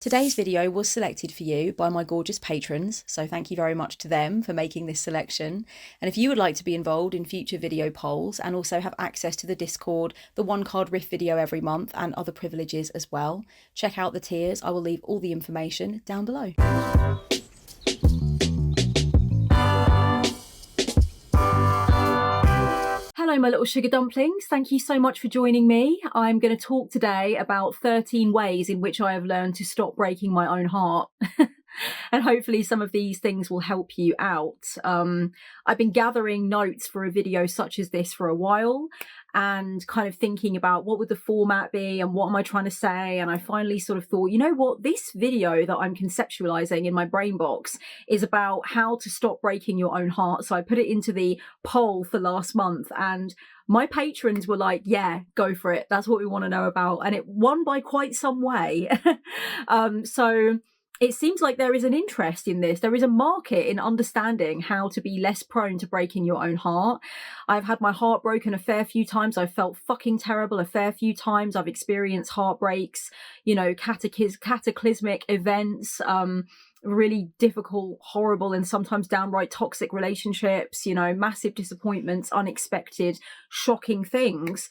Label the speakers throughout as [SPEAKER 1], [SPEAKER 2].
[SPEAKER 1] Today's video was selected for you by my gorgeous patrons, so thank you very much to them for making this selection. And if you would like to be involved in future video polls and also have access to the Discord, the one card riff video every month and other privileges as well, check out the tiers. I will leave all the information down below. Hello, my little sugar dumplings. Thank you so much for joining me. I'm going to talk today about 13 ways in which I have learned to stop breaking my own heart. And hopefully some of these things will help you out. I've been gathering notes for a video such as this for a while and kind of thinking about what would the format be and what am I trying to say. And I finally sort of thought, you know what, this video that I'm conceptualizing in my brain box is about how to stop breaking your own heart. So I put it into the poll for last month and my patrons were like, yeah, go for it. That's what we want to know about. And it won by quite some way. So it seems like there is an interest in this. There is a market in understanding how to be less prone to breaking your own heart. I've had my heart broken a fair few times. I've felt fucking terrible a fair few times. I've experienced heartbreaks, you know, cataclysmic events, really difficult, horrible, and sometimes downright toxic relationships, you know, massive disappointments, unexpected, shocking things.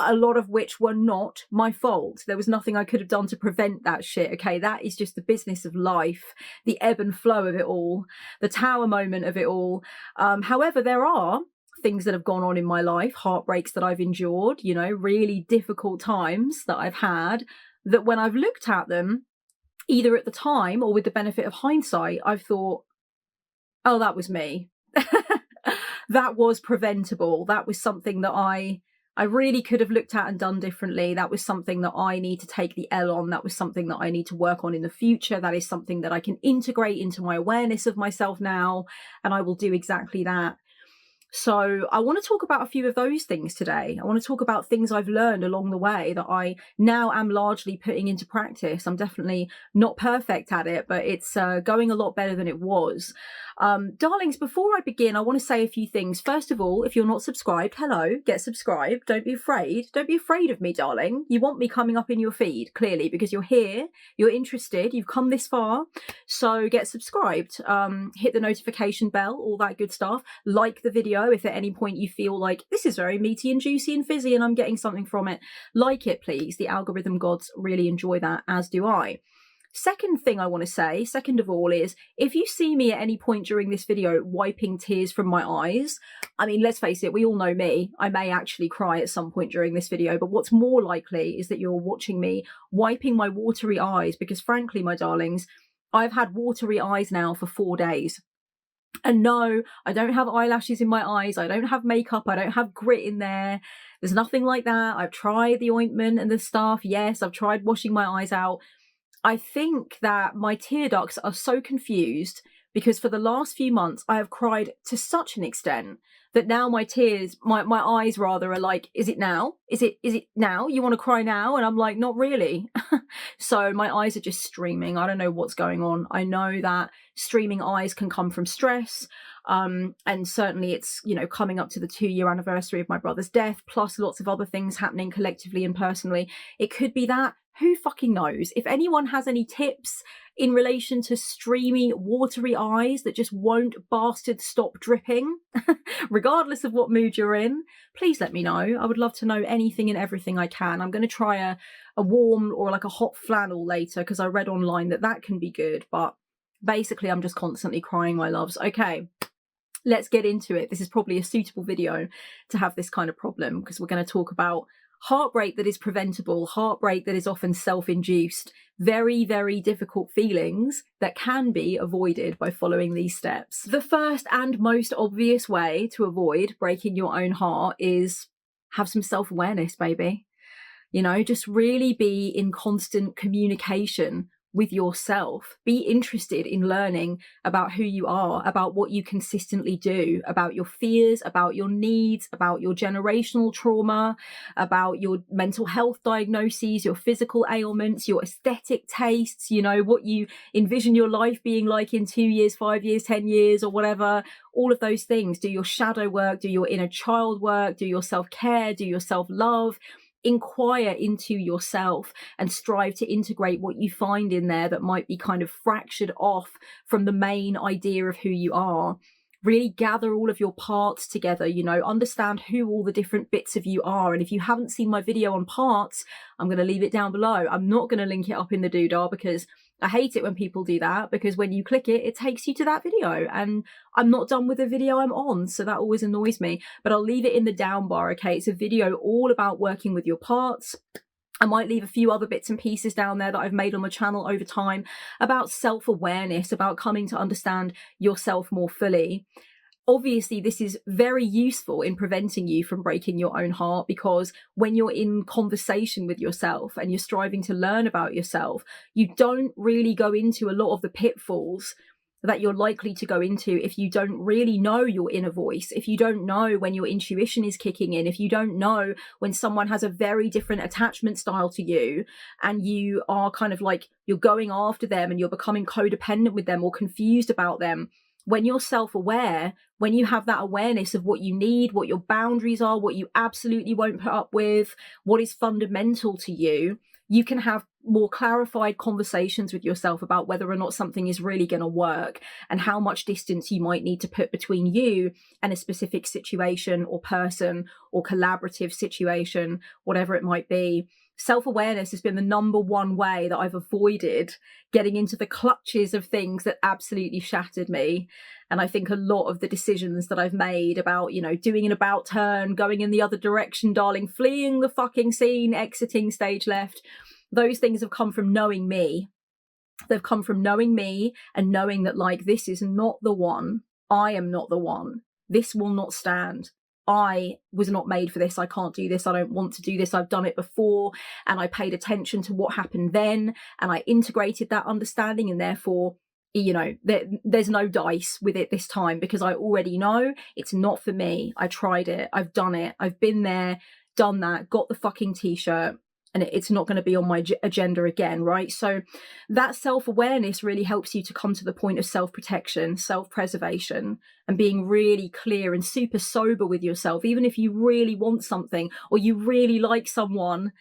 [SPEAKER 1] A lot of which were not my fault. There was nothing I could have done to prevent that shit. Okay, that is just the business of life, the ebb and flow of it all, the tower moment of it all. However, there are things that have gone on in my life, heartbreaks that I've endured, you know, really difficult times that I've had, that when I've looked at them, either at the time or with the benefit of hindsight, I've thought, oh, that was me. That was preventable. That was something that I really could have looked at and done differently. That was something that I need to take the L on. That was something that I need to work on in the future. That is something that I can integrate into my awareness of myself now. And I will do exactly that. So I want to talk about a few of those things today. I want to talk about things I've learned along the way that I now am largely putting into practice. I'm definitely not perfect at it, but it's going a lot better than it was. Darlings, before I begin, I want to say a few things. First of all, if you're not subscribed, hello, get subscribed. Don't be afraid. Don't be afraid of me, darling. You want me coming up in your feed, clearly, because you're here, you're interested, you've come this far. So get subscribed, hit the notification bell, all that good stuff. Like the video if at any point you feel like this is very meaty and juicy and fizzy and I'm getting something from it. Like it, please. The algorithm gods really enjoy that, as do I. Second thing I want to say, second of all, is if you see me at any point during this video wiping tears from my eyes, I mean, let's face it, we all know me. I may actually cry at some point during this video, but what's more likely is that you're watching me wiping my watery eyes because frankly, my darlings, I've had watery eyes now for 4 days. And no, I don't have eyelashes in my eyes. I don't have makeup. I don't have grit in there. There's nothing like that. I've tried the ointment and the stuff. Yes, I've tried washing my eyes out. I think that my tear ducts are so confused because for the last few months I have cried to such an extent that now my tears, my eyes rather, are like, is it now? Is it now? You want to cry now? And I'm like, not really. So my eyes are just streaming. I don't know what's going on. I know that streaming eyes can come from stress. And certainly it's, you know, coming up to the 2-year anniversary of my brother's death, plus lots of other things happening collectively and personally. It could be that. Who fucking knows? If anyone has any tips in relation to streamy, watery eyes that just won't bastard stop dripping, regardless of what mood you're in, please let me know. I would love to know anything and everything I can. I'm going to try a warm or like a hot flannel later because I read online that can be good. But basically, I'm just constantly crying, my loves. Okay, let's get into it. This is probably a suitable video to have this kind of problem because we're going to talk about heartbreak that is preventable, heartbreak that is often self-induced, very, very difficult feelings that can be avoided by following these steps. The first and most obvious way to avoid breaking your own heart is have some self-awareness, baby. You know, just really be in constant communication with yourself. Be interested in learning about who you are, about what you consistently do, about your fears, about your needs, about your generational trauma, about your mental health diagnoses, your physical ailments, your aesthetic tastes, you know, what you envision your life being like in 2 years, 5 years, 10 years, or whatever. All of those things. Do your shadow work, do your inner child work, do your self-care, do your self-love. inquire into yourself and strive to integrate what you find in there that might be kind of fractured off from the main idea of who you are. Really gather all of your parts together, understand who all the different bits of you are. And if you haven't seen my video on parts, I'm going to leave it down below. I'm not going to link it up in the doodah because I hate it when people do that, because when you click it, it takes you to that video and I'm not done with the video I'm on. So that always annoys me, but I'll leave it in the down bar. Okay. It's a video all about working with your parts. I might leave a few other bits and pieces down there that I've made on the channel over time about self-awareness, about coming to understand yourself more fully. Obviously, this is very useful in preventing you from breaking your own heart, because when you're in conversation with yourself and you're striving to learn about yourself, you don't really go into a lot of the pitfalls that you're likely to go into if you don't really know your inner voice, if you don't know when your intuition is kicking in, if you don't know when someone has a very different attachment style to you and you are kind of like, you're going after them and you're becoming codependent with them or confused about them. When you're self-aware, when you have that awareness of what you need, what your boundaries are, what you absolutely won't put up with, what is fundamental to you, you can have more clarified conversations with yourself about whether or not something is really going to work and how much distance you might need to put between you and a specific situation or person or collaborative situation, whatever it might be. Self-awareness has been the number one way that I've avoided getting into the clutches of things that absolutely shattered me. And I think a lot of the decisions that I've made about, doing an about turn, going in the other direction, darling, fleeing the fucking scene, exiting stage left, those things have come from knowing me. They've come from knowing me and knowing that, like, this is not the one. I am not the one. This will not stand. I was not made for this. I can't do this. I don't want to do this. I've done it before. And I paid attention to what happened then. And I integrated that understanding. And therefore, there's no dice with it this time, because I already know it's not for me. I tried it. I've done it. I've been there, done that, got the fucking t-shirt. And it's not going to be on my agenda again, right? So that self-awareness really helps you to come to the point of self-protection, self-preservation, and being really clear and super sober with yourself. Even if you really want something or you really like someone,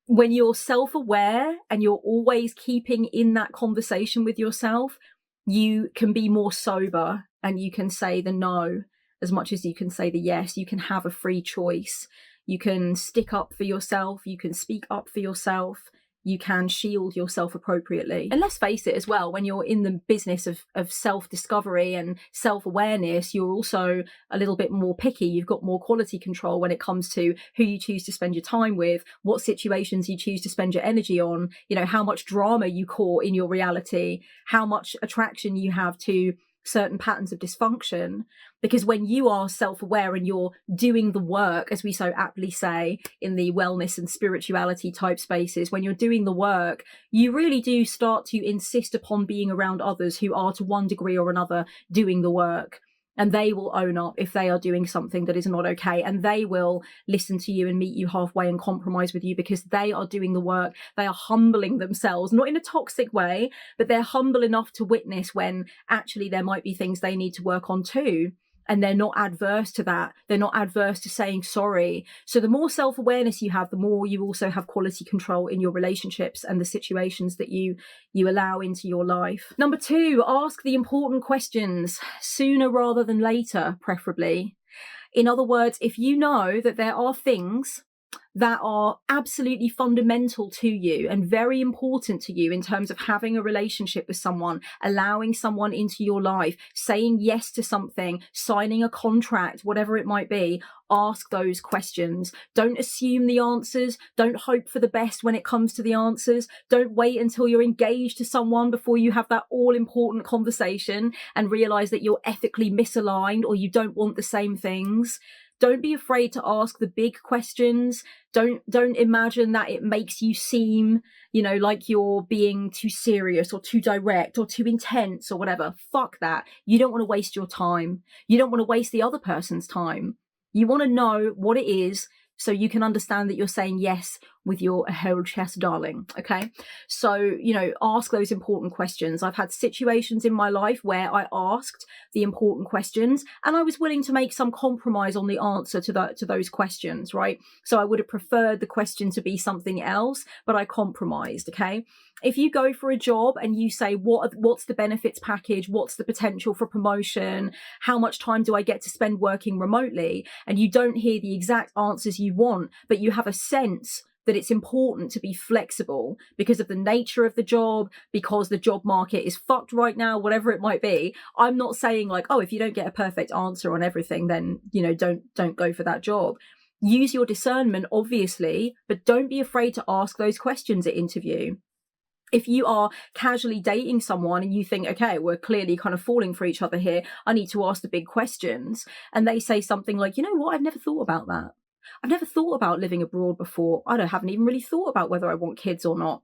[SPEAKER 1] when you're self-aware and you're always keeping in that conversation with yourself, you can be more sober and you can say the no as much as you can say the yes. You can have a free choice. You can stick up for yourself. You can speak up for yourself. You can shield yourself appropriately. And let's face it as well, when you're in the business of self-discovery and self-awareness, you're also a little bit more picky. You've got more quality control when it comes to who you choose to spend your time with, what situations you choose to spend your energy on, how much drama you caught in your reality, how much attraction you have to certain patterns of dysfunction. Because when you are self-aware and you're doing the work, as we so aptly say in the wellness and spirituality type spaces, when you're doing the work, you really do start to insist upon being around others who are to one degree or another doing the work. And they will own up if they are doing something that is not okay. And they will listen to you and meet you halfway and compromise with you because they are doing the work. They are humbling themselves, not in a toxic way, but they're humble enough to witness when actually there might be things they need to work on too. And they're not adverse to that. They're not adverse to saying sorry. So the more self-awareness you have, the more you also have quality control in your relationships and the situations that you allow into your life. Number 2, ask the important questions sooner rather than later, preferably. In other words, if you know that there are things that are absolutely fundamental to you and very important to you in terms of having a relationship with someone, allowing someone into your life, saying yes to something, signing a contract, whatever it might be, ask those questions. Don't assume the answers. Don't hope for the best when it comes to the answers. Don't wait until you're engaged to someone before you have that all-important conversation and realize that you're ethically misaligned or you don't want the same things. Don't be afraid to ask the big questions. Don't imagine that it makes you seem, like you're being too serious or too direct or too intense or whatever. Fuck that. You don't want to waste your time. You don't want to waste the other person's time. You want to know what it is so you can understand that you're saying yes with your whole chest, darling. Okay. So, you know, ask those important questions. I've had situations in my life where I asked the important questions and I was willing to make some compromise on the answer to those questions, right? So I would have preferred the question to be something else, but I compromised. Okay. If you go for a job and you say, what's the benefits package? What's the potential for promotion? How much time do I get to spend working remotely? And you don't hear the exact answers you want, but you have a sense that it's important to be flexible because of the nature of the job, because the job market is fucked right now, whatever it might be. I'm not saying like, oh, if you don't get a perfect answer on everything, then, you know, don't go for that job. Use your discernment, obviously, but don't be afraid to ask those questions at interview. If you are casually dating someone and you think, okay, we're clearly kind of falling for each other here, I need to ask the big questions. And they say something like, you know what, I've never thought about that. I've never thought about living abroad before. I haven't even really thought about whether I want kids or not.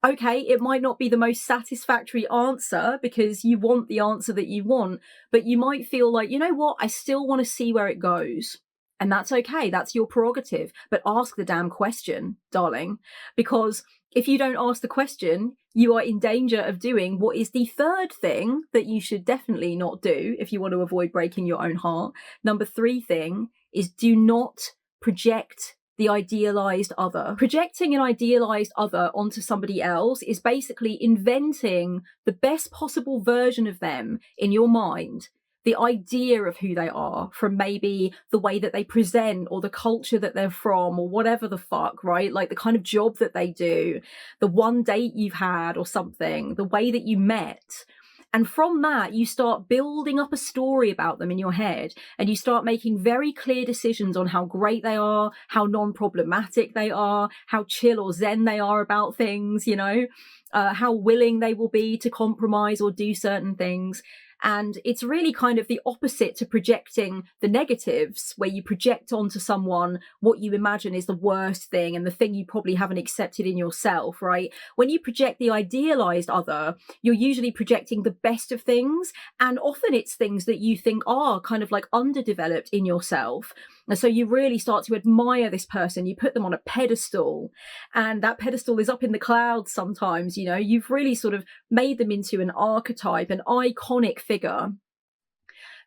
[SPEAKER 1] Okay, it might not be the most satisfactory answer because you want the answer that you want, but you might feel like, you know what, I still want to see where it goes. And that's okay. That's your prerogative. But ask the damn question, darling, because if you don't ask the question, you are in danger of doing what is the third thing that you should definitely not do if you want to avoid breaking your own heart. Number 3 thing is do not project the idealized other. Projecting an idealized other onto somebody else is basically inventing the best possible version of them in your mind. The idea of who they are from maybe the way that they present or the culture that they're from or whatever the fuck, right? Like the kind of job that they do, the one date you've had or something, the way that you met. And from that, you start building up a story about them in your head and you start making very clear decisions on how great they are, how non-problematic they are, how chill or zen they are about things, you know, how willing they will be to compromise or do certain things. And it's really kind of the opposite to projecting the negatives, where you project onto someone what you imagine is the worst thing and the thing you probably haven't accepted in yourself, right? When you project the idealized other, you're usually projecting the best of things. And often it's things that you think are kind of like underdeveloped in yourself. And so you really start to admire this person. You put them on a pedestal, and that pedestal is up in the clouds sometimes, you know, you've really sort of made them into an archetype, an iconic figure.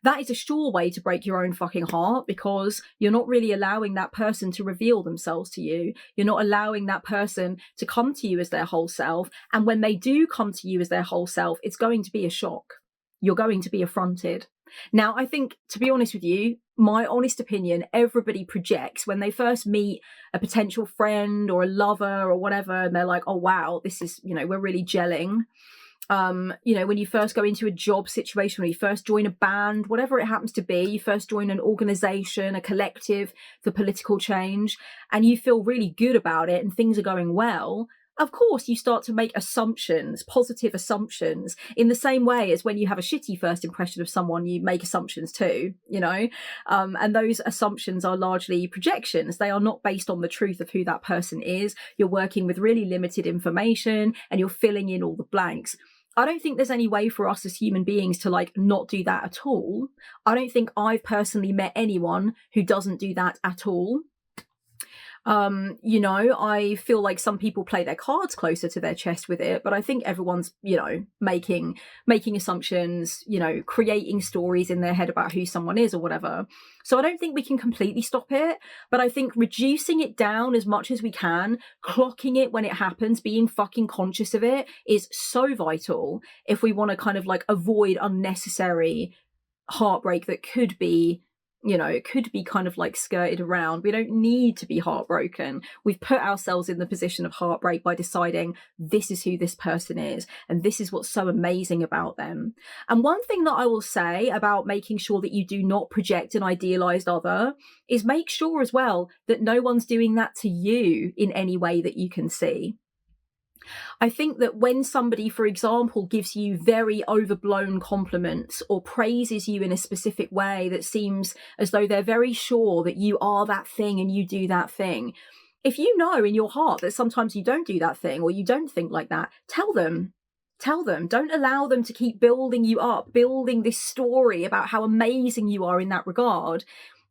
[SPEAKER 1] That is a sure way to break your own fucking heart, because you're not really allowing that person to reveal themselves to you. You're not allowing that person to come to you as their whole self. And when they do come to you as their whole self, it's going to be a shock. You're going to be affronted. Now, I think, to be honest with you, my honest opinion, everybody projects when they first meet a potential friend or a lover or whatever, and they're like, oh, wow, this is, you know, we're really gelling. You know, when you first go into a job situation, when you first join a band, whatever it happens to be, you first join an organization, a collective for political change, and you feel really good about it and things are going well. Of course, you start to make assumptions, positive assumptions, in the same way as when you have a shitty first impression of someone, you make assumptions too, you know, and those assumptions are largely projections. They are not based on the truth of who that person is. You're working with really limited information and you're filling in all the blanks. I don't think there's any way for us as human beings to like not do that at all. I don't think I've personally met anyone who doesn't do that at all. You know, I feel like some people play their cards closer to their chest with it, but I think everyone's, you know, making assumptions, you know, creating stories in their head about who someone is or whatever. So I don't think we can completely stop it, but I think reducing it down as much as we can, clocking it when it happens, being fucking conscious of it is so vital if we want to kind of like avoid unnecessary heartbreak that could be, you know, it could be kind of like skirted around. We don't need to be heartbroken. We've put ourselves in the position of heartbreak by deciding this is who this person is and this is what's so amazing about them. And one thing that I will say about making sure that you do not project an idealized other is make sure as well that no one's doing that to you in any way that you can see. I think that when somebody, for example, gives you very overblown compliments or praises you in a specific way that seems as though they're very sure that you are that thing and you do that thing, if you know in your heart that sometimes you don't do that thing or you don't think like that, tell them. Tell them. Don't allow them to keep building you up, building this story about how amazing you are in that regard.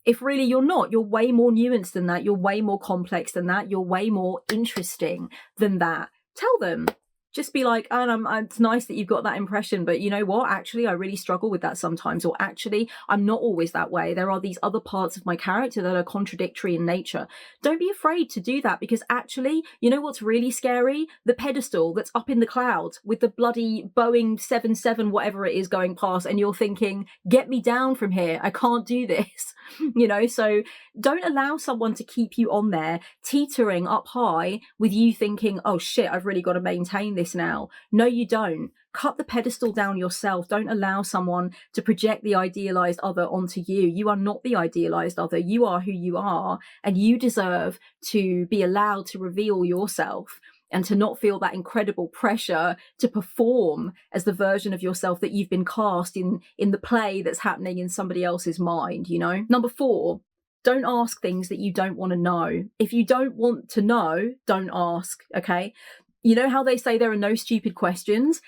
[SPEAKER 1] if really you're not. You're way more nuanced than that. You're way more complex than that. You're way more interesting than that. Tell them. Just be like, oh, it's nice that you've got that impression, but you know what? Actually, I really struggle with that sometimes. Or actually, I'm not always that way. There are these other parts of my character that are contradictory in nature. Don't be afraid to do that, because actually, you know what's really scary? The pedestal that's up in the clouds with the bloody Boeing 77, whatever it is, going past, and you're thinking, get me down from here. I can't do this. You know, so don't allow someone to keep you on there teetering up high with you thinking, oh shit, I've really got to maintain this now. No, you don't. Cut the pedestal down yourself. Don't allow someone to project the idealized other onto you. You are not the idealized other. You are who you are, and you deserve to be allowed to reveal yourself and to not feel that incredible pressure to perform as the version of yourself that you've been cast in the play that's happening in somebody else's mind, you know? Number 4, don't ask things that you don't want to know. If you don't want to know, don't ask, okay? You know how they say there are no stupid questions?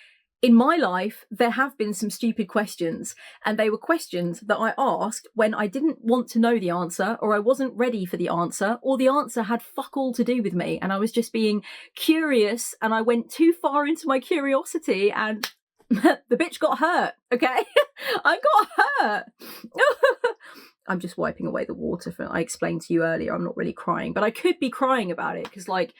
[SPEAKER 1] In my life, there have been some stupid questions, and they were questions that I asked when I didn't want to know the answer, or I wasn't ready for the answer, or the answer had fuck all to do with me, and I was just being curious, and I went too far into my curiosity, and the bitch got hurt, okay? I got hurt. I'm just wiping away the water. I explained to you earlier, I'm not really crying, but I could be crying about it, because like,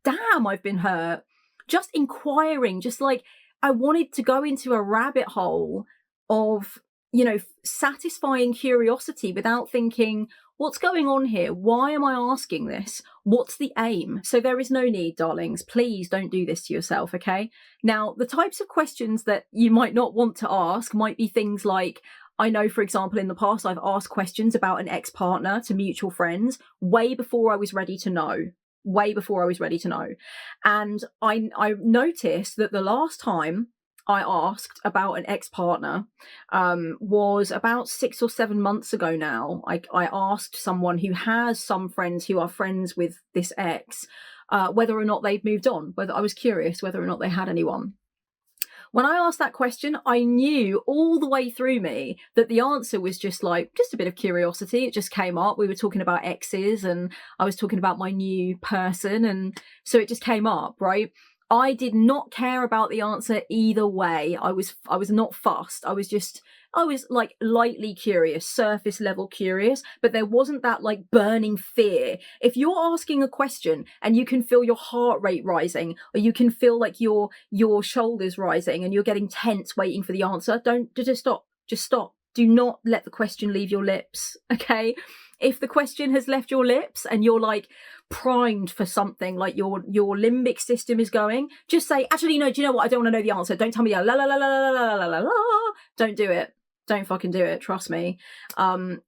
[SPEAKER 1] damn, I've been hurt. Just inquiring, just like, I wanted to go into a rabbit hole of, you know, satisfying curiosity without thinking, what's going on here? Why am I asking this? What's the aim? So there is no need, darlings. Please don't do this to yourself, okay? Now, the types of questions that you might not want to ask might be things like, I know, for example, in the past, I've asked questions about an ex-partner to mutual friends way before I was ready to know. Way before I was ready to know. And I noticed that the last time I asked about an ex-partner was about 6 or 7 months ago now. I asked someone who has some friends who are friends with this ex whether or not they'd moved on, whether I was curious whether or not they had anyone. When I asked that question, I knew all the way through me that the answer was just a bit of curiosity. It just came up. We were talking about exes, and I was talking about my new person. And so it just came up, right? I did not care about the answer either way. I was not fussed. I was like lightly curious, surface level curious, but there wasn't that like burning fear. If you're asking a question and you can feel your heart rate rising, or you can feel like your shoulders rising and you're getting tense waiting for the answer, just stop. Do not let the question leave your lips, okay? If the question has left your lips and you're like primed for something, like your limbic system is going, just say, actually, no, do you know what? I don't want to know the answer. Don't tell me la la la la la la la la la. Don't do it. Don't fucking do it. Trust me.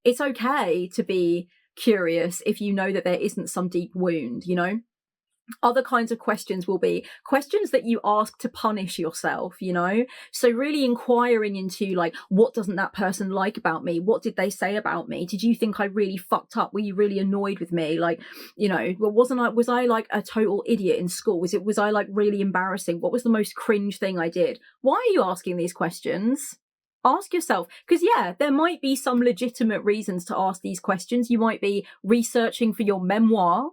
[SPEAKER 1] It's okay to be curious if you know that there isn't some deep wound, you know? Other kinds of questions will be questions that you ask to punish yourself, you know? So really inquiring into like, what doesn't that person like about me? What did they say about me? Did you think I really fucked up? Were you really annoyed with me? Like, you know, was I like a total idiot in school? Was I like really embarrassing? What was the most cringe thing I did? Why are you asking these questions? Ask yourself, because yeah, there might be some legitimate reasons to ask these questions. You might be researching for your memoir.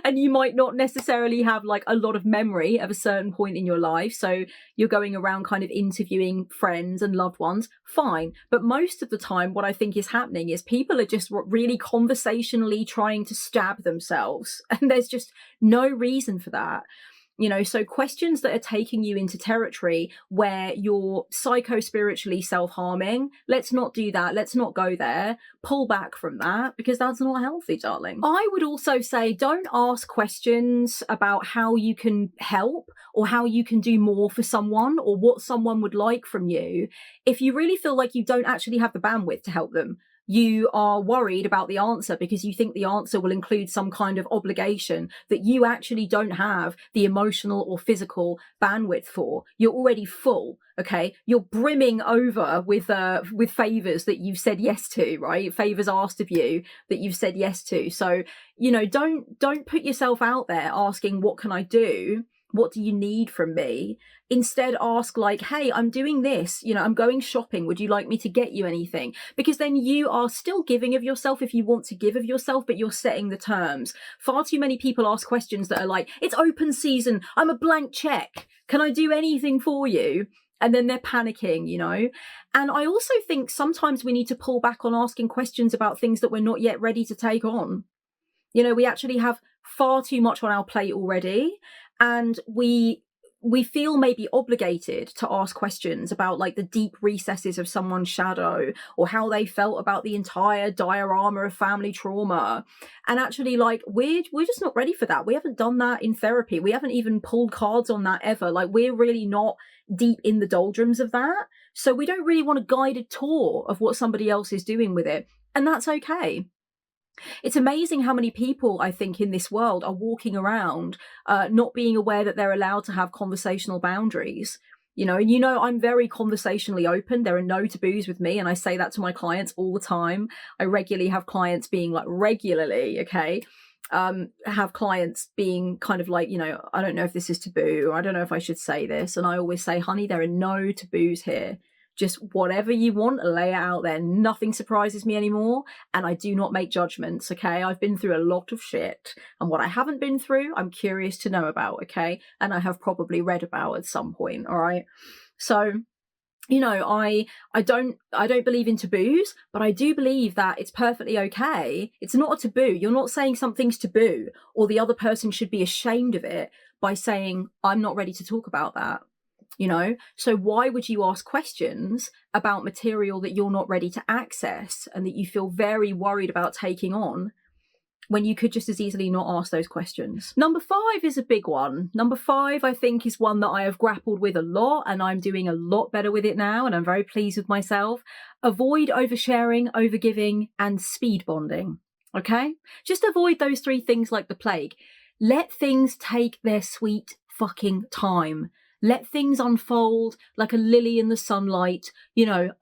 [SPEAKER 1] And you might not necessarily have like a lot of memory of a certain point in your life. So you're going around kind of interviewing friends and loved ones. Fine. But most of the time, what I think is happening is people are just really conversationally trying to stab themselves. And there's just no reason for that. You know, so questions that are taking you into territory where you're psycho-spiritually self-harming, let's not do that. Let's not go there. Pull back from that, because that's not healthy, darling. I would also say don't ask questions about how you can help or how you can do more for someone or what someone would like from you if you really feel like you don't actually have the bandwidth to help them. You are worried about the answer because you think the answer will include some kind of obligation that you actually don't have the emotional or physical bandwidth for. You're already full, okay? You're brimming over with favors that you've said yes to, right? Favors asked of you that you've said yes to. So, you know, don't put yourself out there asking, what can I do? What do you need from me? Instead, ask like, hey, I'm doing this, I'm going shopping. Would you like me to get you anything? Because then you are still giving of yourself if you want to give of yourself, but you're setting the terms. Far too many people ask questions that are like, it's open season. I'm a blank check. Can I do anything for you? And then they're panicking, And I also think sometimes we need to pull back on asking questions about things that we're not yet ready to take on. We actually have far too much on our plate already. And we feel maybe obligated to ask questions about like the deep recesses of someone's shadow, or how they felt about the entire diorama of family trauma. And actually, like, we're just not ready for that. We haven't done that in therapy. We haven't even pulled cards on that ever. Like, we're really not deep in the doldrums of that. So we don't really want a guided tour of what somebody else is doing with it. And that's okay. It's amazing how many people, I think, in this world are walking around not being aware that they're allowed to have conversational boundaries. And I'm very conversationally open. There are no taboos with me. And I say that to my clients all the time. I regularly have clients being like, have clients being kind of like, I don't know if this is taboo, or I don't know if I should say this. And I always say, honey, there are no taboos here. Just whatever you want, lay it out there. Nothing surprises me anymore. And I do not make judgments, okay? I've been through a lot of shit. And what I haven't been through, I'm curious to know about, okay? And I have probably read about at some point, all right? So, I don't believe in taboos, but I do believe that it's perfectly okay. It's not a taboo. You're not saying something's taboo, or the other person should be ashamed of it by saying, I'm not ready to talk about that. So why would you ask questions about material that you're not ready to access and that you feel very worried about taking on, when you could just as easily not ask those questions? Number 5 is a big one. Number 5, I think, is one that I have grappled with a lot, and I'm doing a lot better with it now, and I'm very pleased with myself. Avoid oversharing, overgiving, and speed bonding. Okay? Just avoid those 3 things like the plague. Let things take their sweet fucking time. Let things unfold like a lily in the sunlight,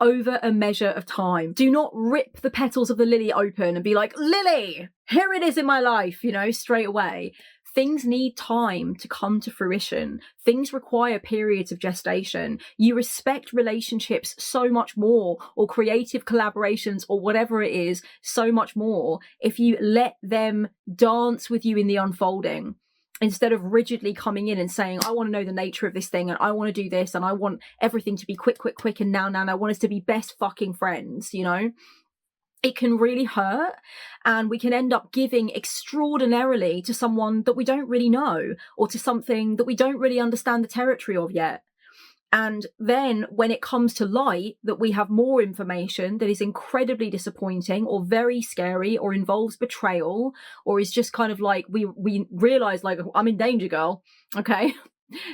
[SPEAKER 1] over a measure of time. Do not rip the petals of the lily open and be like, Lily, here it is in my life, straight away. Things need time to come to fruition. Things require periods of gestation. You respect relationships so much more, or creative collaborations, or whatever it is, so much more if you let them dance with you in the unfolding, instead of rigidly coming in and saying, I want to know the nature of this thing, and I want to do this, and I want everything to be quick, and now, I want us to be best fucking friends, It can really hurt, and we can end up giving extraordinarily to someone that we don't really know, or to something that we don't really understand the territory of yet. And then when it comes to light, that we have more information that is incredibly disappointing, or very scary, or involves betrayal, or is just kind of like, we realize, like, I'm in danger, girl. Okay.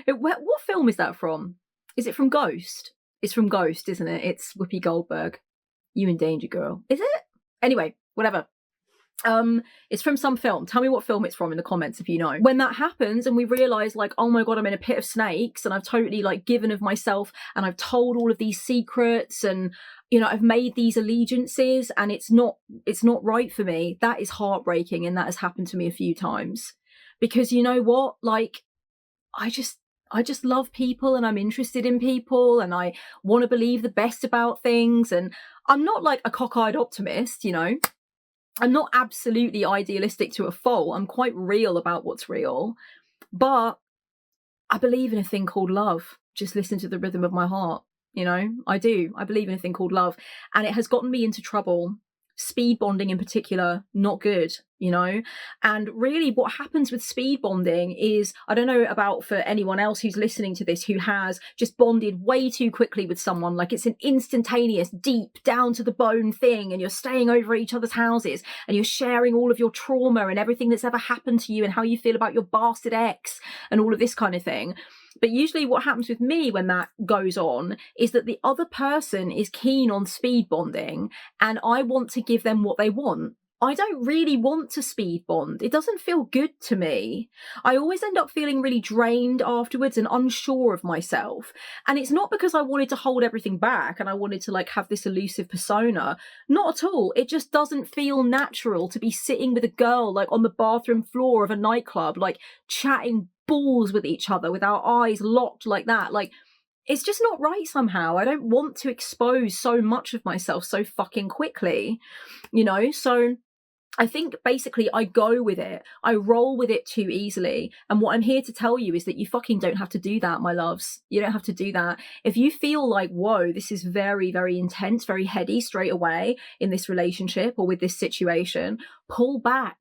[SPEAKER 1] What film is that from? Is it from Ghost? It's from Ghost, isn't it? It's Whoopi Goldberg. You in danger, girl. Is it? Anyway, whatever. It's from some film. Tell me what film it's from in the comments if you know. When that happens and we realize, like, oh my God, I'm in a pit of snakes, and I've totally like given of myself, and I've told all of these secrets, and I've made these allegiances, and it's not right for me. That is heartbreaking, and that has happened to me a few times. Because you know what? Like, I just love people, and I'm interested in people, and I want to believe the best about things, and I'm not like a cockeyed optimist, I'm not absolutely idealistic to a fault. I'm quite real about what's real. But I believe in a thing called love. Just listen to the rhythm of my heart. I do. I believe in a thing called love. And it has gotten me into trouble. Speed bonding in particular, not good, And really what happens with speed bonding is, I don't know about for anyone else who's listening to this who has just bonded way too quickly with someone, like it's an instantaneous, deep, down to the bone thing, and you're staying over at each other's houses, and you're sharing all of your trauma and everything that's ever happened to you, and how you feel about your bastard ex, and all of this kind of thing. But usually what happens with me when that goes on is that the other person is keen on speed bonding, and I want to give them what they want. I don't really want to speed bond. It doesn't feel good to me. I always end up feeling really drained afterwards and unsure of myself. And it's not because I wanted to hold everything back and I wanted to like have this elusive persona. Not at all. It just doesn't feel natural to be sitting with a girl like on the bathroom floor of a nightclub, like chatting balls with each other with our eyes locked like that. Like, it's just not right somehow. I don't want to expose so much of myself so fucking quickly, you know? So I think basically I go with it. I roll with it too easily. And what I'm here to tell you is that you fucking don't have to do that, my loves. You don't have to do that. If you feel like, whoa, this is very, very intense, very heady straight away in this relationship or with this situation, pull back.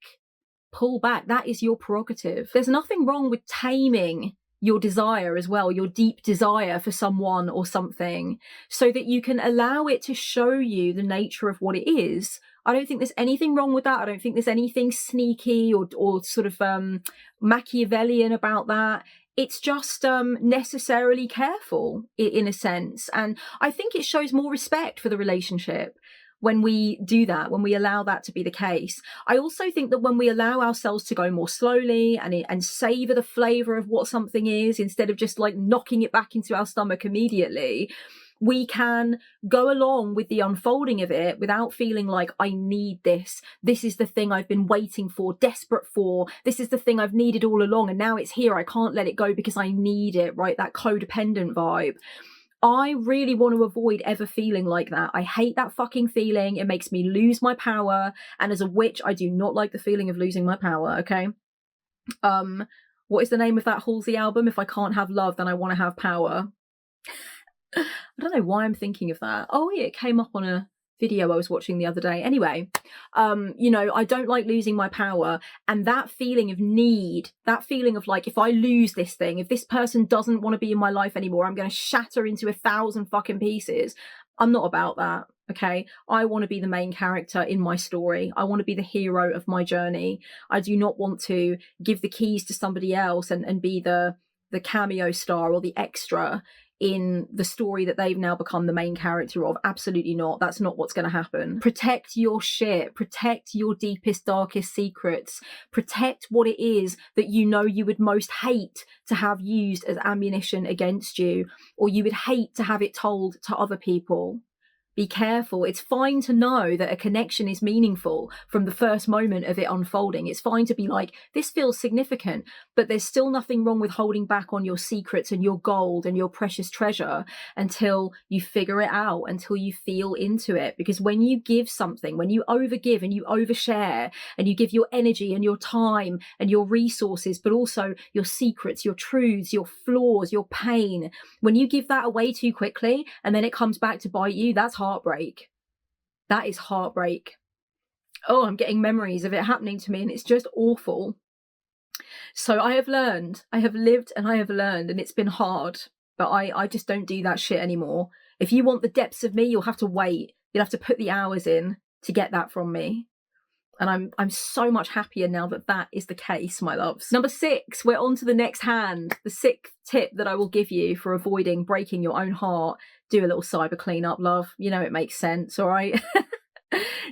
[SPEAKER 1] Pull back. That is your prerogative. There's nothing wrong with taming your desire as well, your deep desire for someone or something, so that you can allow it to show you the nature of what it is. I don't think there's anything wrong with that. I don't think there's anything sneaky or sort of Machiavellian about that. It's just necessarily careful in a sense. And I think it shows more respect for the relationship when we do that, when we allow that to be the case. I also think that when we allow ourselves to go more slowly and savor the flavor of what something is, instead of just like knocking it back into our stomach immediately, we can go along with the unfolding of it without feeling like, I need this. This is the thing I've been waiting for, desperate for. This is the thing I've needed all along. And now it's here. I can't let it go because I need it, right? That codependent vibe. I really want to avoid ever feeling like that. I hate that fucking feeling. It makes me lose my power. And as a witch, I do not like the feeling of losing my power, okay? What is the name of that Halsey album? If I can't have love, then I want to have power. I don't know why I'm thinking of that. Oh yeah, it came up on a video I was watching the other day. Anyway, you know, I don't like losing my power, and that feeling of need, that feeling of like, if I lose this thing, if this person doesn't want to be in my life anymore, I'm going to shatter into 1,000 fucking pieces. I'm not about that. Okay. I want to be the main character in my story. I want to be the hero of my journey. I do not want to give the keys to somebody else and be the cameo star or the extra in the story that they've now become the main character of. Absolutely not. That's not what's going to happen. Protect your shit. Protect your deepest, darkest secrets. Protect what it is that you know you would most hate to have used as ammunition against you, or you would hate to have it told to other people. Be careful. It's fine to know that a connection is meaningful from the first moment of it unfolding. It's fine to be like, this feels significant, but there's still nothing wrong with holding back on your secrets and your gold and your precious treasure until you figure it out, until you feel into it. Because when you give something, when you overgive and you overshare and you give your energy and your time and your resources, but also your secrets, your truths, your flaws, your pain, when you give that away too quickly and then it comes back to bite you, that's heartbreak. That is heartbreak. Oh, I'm getting memories of it happening to me and it's just awful. So I have learned, I have lived and I have learned, and it's been hard, but I just don't do that shit anymore. If you want the depths of me, you'll have to wait. You'll have to put the hours in to get that from me. And I'm so much happier now that that is the case, my loves. Number 6, we're on to the next hand. The 6th tip that I will give you for avoiding breaking your own heart: do a little cyber cleanup, love. You know, it makes sense, all right?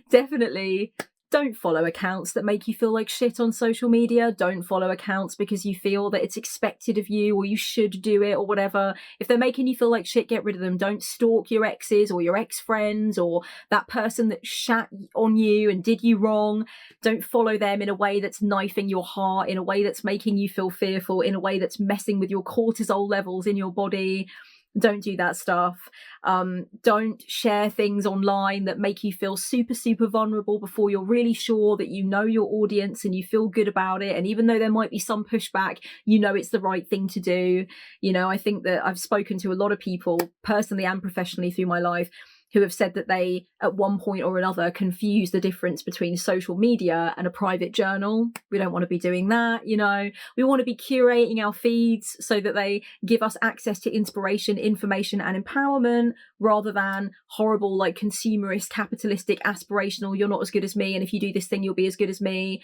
[SPEAKER 1] Definitely don't follow accounts that make you feel like shit on social media. Don't follow accounts because you feel that it's expected of you or you should do it or whatever. If they're making you feel like shit, get rid of them. Don't stalk your exes or your ex-friends or that person that shat on you and did you wrong. Don't follow them in a way that's knifing your heart, in a way that's making you feel fearful, in a way that's messing with your cortisol levels in your body. Don't do that stuff. Don't share things online that make you feel super, super vulnerable before you're really sure that you know your audience and you feel good about it. And even though there might be some pushback, you know it's the right thing to do. You know, I think that I've spoken to a lot of people personally and professionally through my life who have said that they, at one point or another, confuse the difference between social media and a private journal. We don't want to be doing that, you know. We want to be curating our feeds so that they give us access to inspiration, information, and empowerment, rather than horrible, like, consumerist, capitalistic, aspirational, you're not as good as me, and if you do this thing, you'll be as good as me.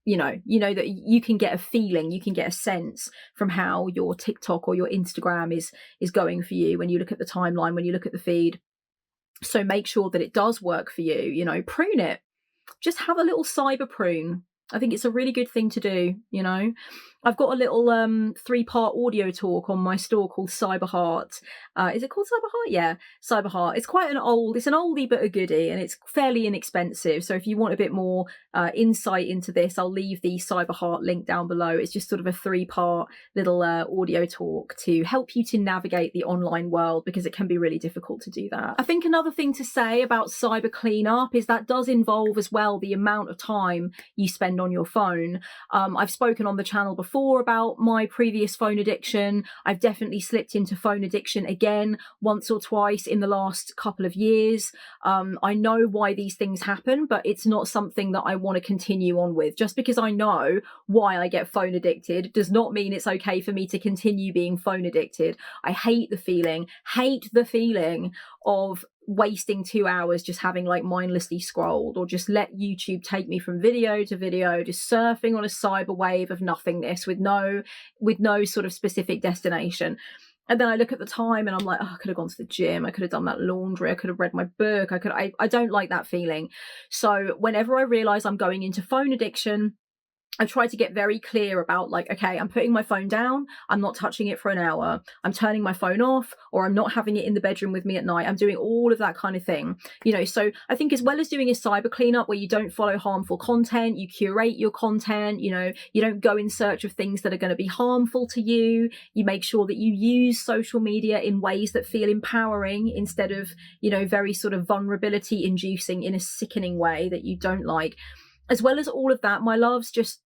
[SPEAKER 1] You know that you can get a feeling, you can get a sense from how your TikTok or your Instagram is going for you when you look at the timeline, when you look at the feed. So make sure that it does work for you, you know, prune it. Just have a little cyber prune. I think it's a really good thing to do, you know. I've got a little 3-part audio talk on my store called Cyberheart. Is it called Cyberheart? Yeah, Cyberheart. It's an oldie but a goodie, and it's fairly inexpensive. So if you want a bit more insight into this, I'll leave the Cyberheart link down below. It's just sort of a 3-part little audio talk to help you to navigate the online world, because it can be really difficult to do that. I think another thing to say about cyber cleanup is that does involve as well the amount of time you spend on your phone. I've spoken on the channel before about my previous phone addiction. I've definitely slipped into phone addiction again once or twice in the last couple of years. I know why these things happen, but it's not something that I want to continue on with. Just because I know why I get phone addicted does not mean it's okay for me to continue being phone addicted. I hate the feeling of wasting 2 hours just having like mindlessly scrolled, or just let YouTube take me from video to video, just surfing on a cyber wave of nothingness with no sort of specific destination. And then I look at the time and I'm like, oh, I could have gone to the gym, I could have done that laundry, I could have read my book, I don't like that feeling. So whenever I realize I'm going into phone addiction, I try to get very clear about like, okay, I'm putting my phone down, I'm not touching it for an hour, I'm turning my phone off, or I'm not having it in the bedroom with me at night. I'm doing all of that kind of thing, you know. So I think as well as doing a cyber cleanup where you don't follow harmful content, you curate your content, you know, you don't go in search of things that are going to be harmful to you, you make sure that you use social media in ways that feel empowering instead of, you know, very sort of vulnerability inducing in a sickening way that you don't like. As well as all of that, my loves, just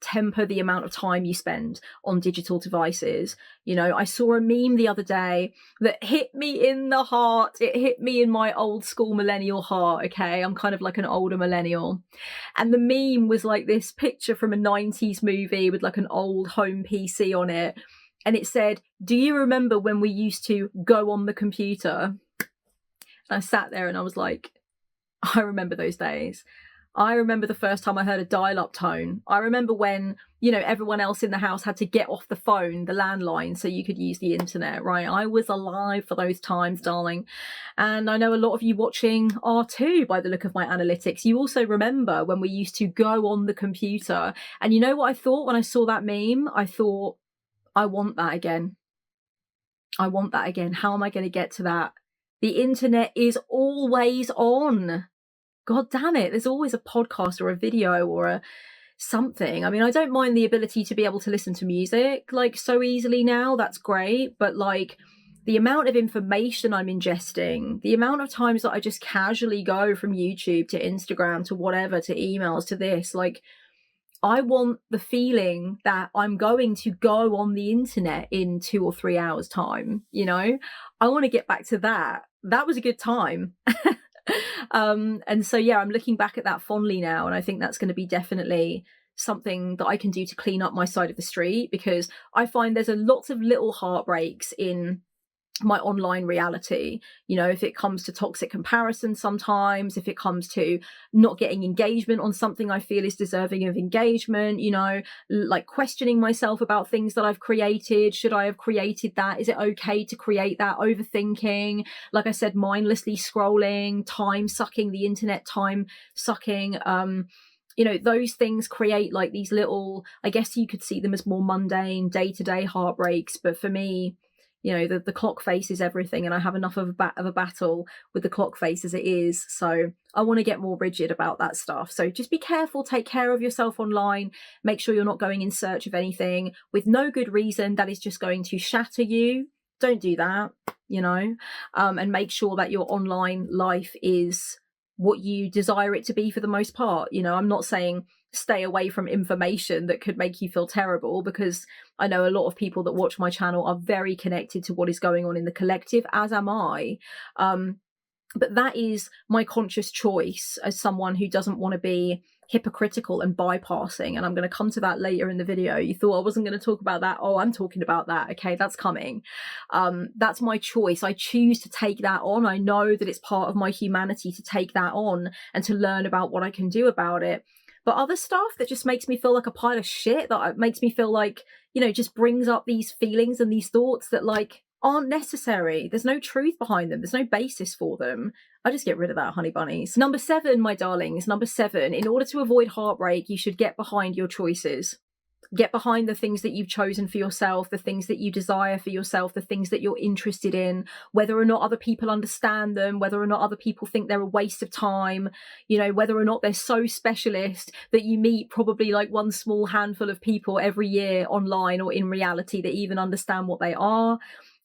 [SPEAKER 1] temper the amount of time you spend on digital devices. You know, I saw a meme the other day that hit me in the heart. It hit me in my old school millennial heart, okay? I'm kind of like an older millennial. And the meme was like this picture from a 90s movie with like an old home PC on it. And it said, "Do you remember when we used to go on the computer?" And I sat there and I was like, I remember those days. I remember the first time I heard a dial-up tone. I remember when, you know, everyone else in the house had to get off the phone, the landline, so you could use the internet, right? I was alive for those times, darling. And I know a lot of you watching are too, by the look of my analytics. You also remember when we used to go on the computer. And you know what I thought when I saw that meme? I thought, I want that again. I want that again. How am I going to get to that? The internet is always on. God damn it, there's always a podcast or a video or a something. I mean, I don't mind the ability to be able to listen to music like so easily now, that's great, but like the amount of information I'm ingesting, the amount of times that I just casually go from YouTube to Instagram to whatever, to emails to this, like I want the feeling that I'm going to go on the internet in 2 or 3 hours time, you know? I want to get back to that. That was a good time. And so, yeah, I'm looking back at that fondly now. And I think that's going to be definitely something that I can do to clean up my side of the street, because I find there's a lots of little heartbreaks in my online reality. You know, if it comes to toxic comparison, sometimes if it comes to not getting engagement on something I feel is deserving of engagement, you know, like questioning myself about things that I've created. Should I have created that? Is it okay to create that? Overthinking, like I said, mindlessly scrolling, time sucking, the internet time sucking. You know, those things create like these little, I guess you could see them as more mundane day-to-day heartbreaks, but for me, you know, the clock face is everything, and I have enough of a battle with the clock face as it is. So I want to get more rigid about that stuff. So just be careful, take care of yourself online, make sure you're not going in search of anything with no good reason that is just going to shatter you. Don't do that, you know, and make sure that your online life is what you desire it to be for the most part. You know, I'm not saying stay away from information that could make you feel terrible, because I know a lot of people that watch my channel are very connected to what is going on in the collective, as am I. But that is my conscious choice as someone who doesn't want to be hypocritical and bypassing. And I'm going to come to that later in the video. You thought I wasn't going to talk about that. Oh, I'm talking about that. Okay, that's coming. That's my choice. I choose to take that on. I know that it's part of my humanity to take that on and to learn about what I can do about it. But other stuff that just makes me feel like a pile of shit, that makes me feel like, you know, just brings up these feelings and these thoughts that like aren't necessary. There's no truth behind them. There's no basis for them. I just get rid of that, honey bunnies. Number 7, my darlings, number 7, in order to avoid heartbreak, you should get behind your choices. Get behind the things that you've chosen for yourself, the things that you desire for yourself, the things that you're interested in, whether or not other people understand them, whether or not other people think they're a waste of time, you know, whether or not they're so specialist that you meet probably like one small handful of people every year online or in reality that even understand what they are.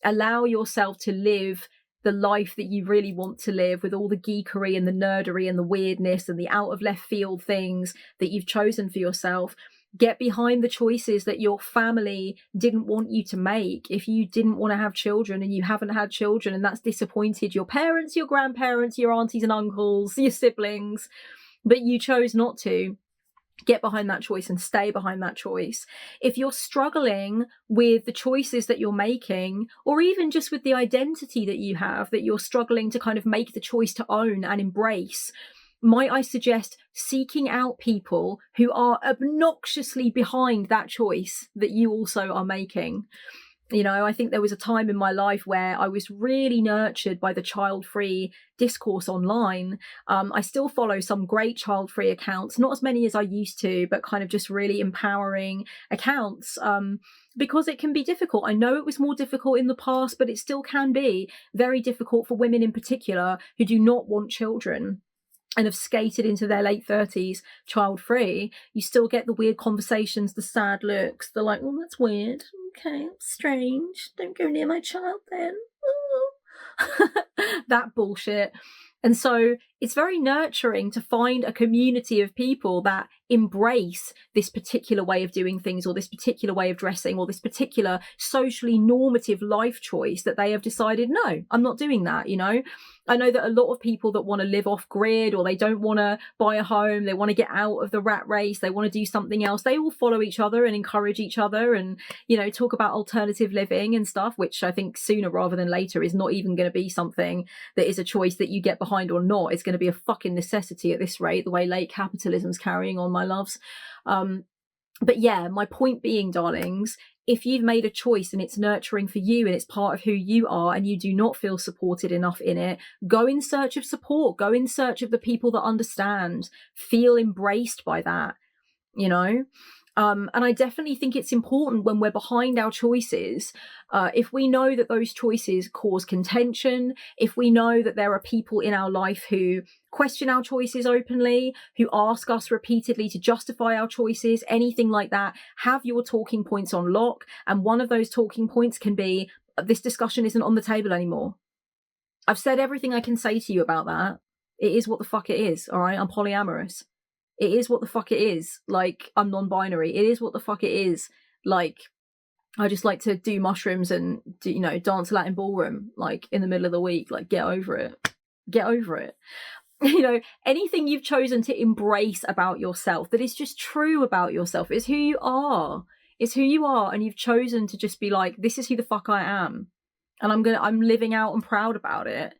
[SPEAKER 1] Allow yourself to live the life that you really want to live, with all the geekery and the nerdery and the weirdness and the out of left field things that you've chosen for yourself. Get behind the choices that your family didn't want you to make. If you didn't want to have children and you haven't had children and that's disappointed your parents, your grandparents, your aunties and uncles, your siblings, but you chose not to, get behind that choice and stay behind that choice. If you're struggling with the choices that you're making, or even just with the identity that you have, that you're struggling to kind of make the choice to own and embrace, might I suggest seeking out people who are obnoxiously behind that choice that you also are making? You know, I think there was a time in my life where I was really nurtured by the child-free discourse online. I still follow some great child-free accounts, not as many as I used to, but kind of just really empowering accounts, because it can be difficult. I know it was more difficult in the past, but it still can be very difficult for women in particular who do not want children and have skated into their late 30s child-free. You still get the weird conversations, the sad looks, the like, oh, that's weird. Okay, that's strange. Don't go near my child then. Oh. That bullshit. And so it's very nurturing to find a community of people that embrace this particular way of doing things, or this particular way of dressing, or this particular socially normative life choice that they have decided, no, I'm not doing that, you know? I know that a lot of people that want to live off grid, or they don't want to buy a home, they want to get out of the rat race, they want to do something else, they all follow each other and encourage each other and, you know, talk about alternative living and stuff, which I think sooner rather than later is not even going to be something that is a choice that you get behind or not. It's going to be a fucking necessity at this rate, the way late capitalism's carrying on, my loves. But yeah, my point being, darlings, if you've made a choice and it's nurturing for you and it's part of who you are and you do not feel supported enough in it, go in search of support, go in search of the people that understand, feel embraced by that, you know? And I definitely think it's important when we're behind our choices, if we know that those choices cause contention, if we know that there are people in our life who question our choices openly, who ask us repeatedly to justify our choices, anything like that, have your talking points on lock. And one of those talking points can be, this discussion isn't on the table anymore. I've said everything I can say to you about that. It is what the fuck it is, all right? I'm polyamorous. It is what the fuck it is. Like, I'm non-binary. It is what the fuck it is. Like, I just like to do mushrooms and do, you know, dance Latin ballroom, like, in the middle of the week. Like, get over it. Get over it. You know, anything you've chosen to embrace about yourself that is just true about yourself is who you are. It's who you are, and you've chosen to just be like, this is who the fuck I am. And I'm living out and proud about it.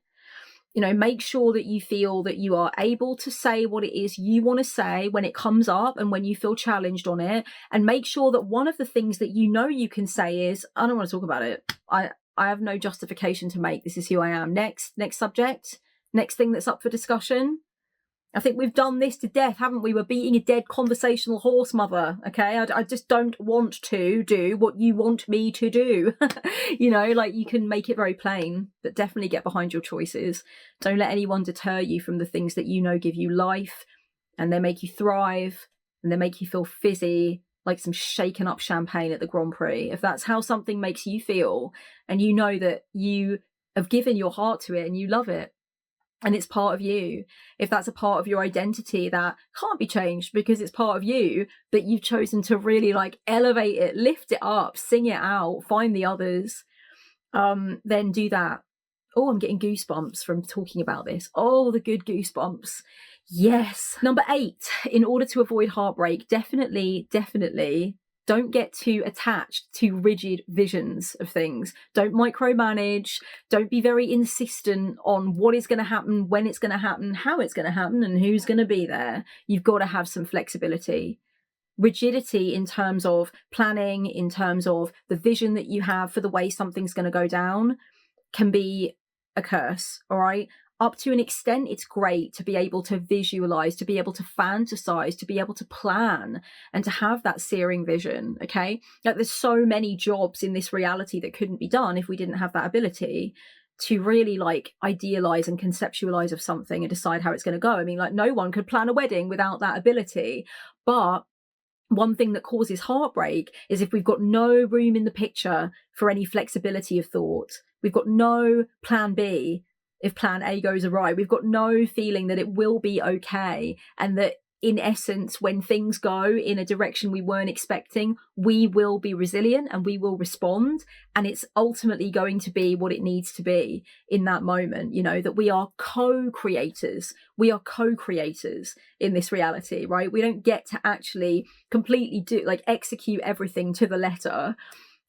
[SPEAKER 1] You know, make sure that you feel that you are able to say what it is you want to say when it comes up and when you feel challenged on it. And make sure that one of the things that you know you can say is, I don't want to talk about it. I have no justification to make. This is who I am. Next subject. Next thing that's up for discussion. I think we've done this to death, haven't we? We're beating a dead conversational horse, mother. Okay, I just don't want to do what you want me to do. You know, like, you can make it very plain, but definitely get behind your choices. Don't let anyone deter you from the things that you know give you life, and they make you thrive, and they make you feel fizzy, like some shaken up champagne at the Grand Prix. If that's how something makes you feel, and you know that you have given your heart to it and you love it, and it's part of you, if that's a part of your identity that can't be changed because it's part of you, but you've chosen to really like elevate it, lift it up, sing it out, find the others, then do that. Oh, I'm getting goosebumps from talking about this. Oh, the good goosebumps. Yes. Number 8, in order to avoid heartbreak, definitely don't get too attached to rigid visions of things. Don't micromanage. Don't be very insistent on what is going to happen, when it's going to happen, how it's going to happen, and who's going to be there. You've got to have some flexibility. Rigidity in terms of planning, in terms of the vision that you have for the way something's going to go down, can be a curse, all right? up to an extent, it's great to be able to visualize, to be able to fantasize, to be able to plan, and to have that searing vision. Okay. Like, there's so many jobs in this reality that couldn't be done if we didn't have that ability to really like idealize and conceptualize of something and decide how it's going to go. I mean, like, no one could plan a wedding without that ability. But one thing that causes heartbreak is if we've got no room in the picture for any flexibility of thought. We've got no plan B if plan A goes awry. We've got no feeling that it will be okay, and that in essence, when things go in a direction we weren't expecting, we will be resilient and we will respond. And it's ultimately going to be what it needs to be in that moment, you know, that we are co-creators. We are co-creators in this reality, right? We don't get to actually completely execute everything to the letter.